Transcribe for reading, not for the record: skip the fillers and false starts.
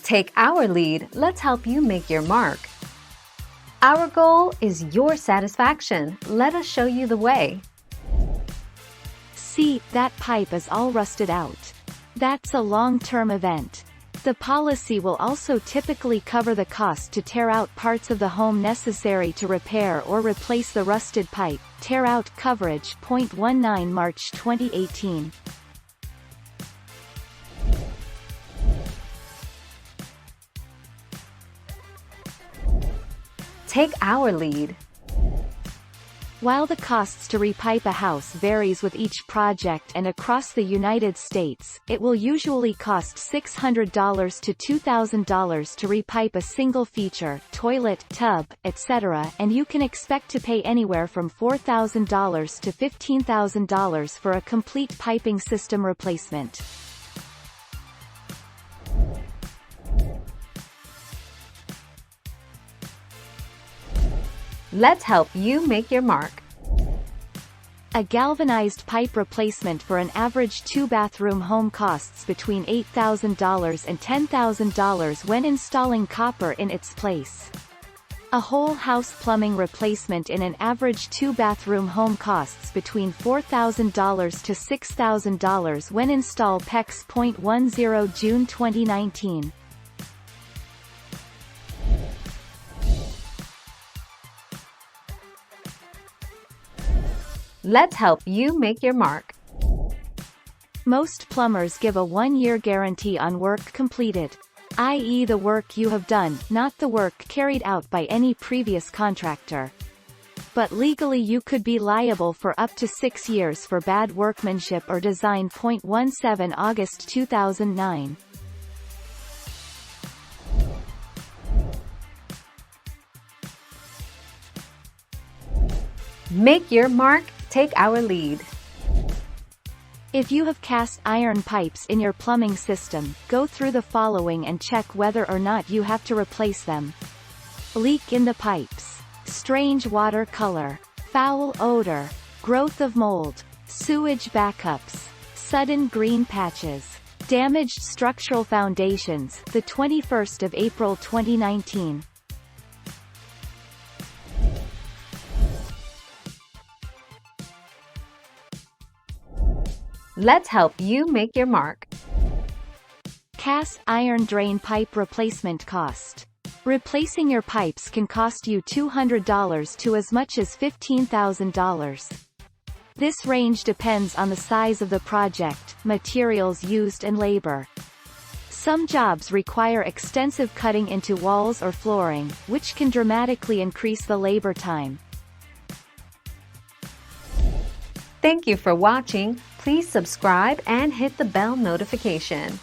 Take our lead, let's help you make your mark. Our goal is your satisfaction. Let us show you the way. See, that pipe is all rusted out. That's a long-term event. The policy will also typically cover the cost to tear out parts of the home necessary to repair or replace the rusted pipe. Tear out coverage. 19 March 2018. Take our lead. While the costs to repipe a house varies with each project and across the United States, it will usually cost $600 to $2,000 to repipe a single feature, toilet, tub, etc., and you can expect to pay anywhere from $4,000 to $15,000 for a complete piping system replacement. Let's help you make your mark. A galvanized pipe replacement for an average 2-bathroom home costs between $8,000 and $10,000 when installing copper in its place. A whole house plumbing replacement in an average 2-bathroom home costs between $4,000 to $6,000 when install PEX. 10 June 2019. Let's help you make your mark. Most plumbers give a 1-year guarantee on work completed, i.e. the work you have done, not the work carried out by any previous contractor. But legally you could be liable for up to 6 years for bad workmanship or design. 17 August 2009. Make your mark, take our lead. If you have cast iron pipes in your plumbing system, go through the following and check whether or not you have to replace them. Leak in the pipes. Strange water color. Foul odor. Growth of mold. Sewage backups. Sudden green patches. Damaged structural foundations. The 21st of April 2019. Let's help you make your mark. Cast iron drain pipe replacement cost. Replacing your pipes can cost you $200 to as much as $15,000. This range depends on the size of the project, materials used and labor. Some jobs require extensive cutting into walls or flooring, which can dramatically increase the labor time. Thank you for watching. Please subscribe and hit the bell notification.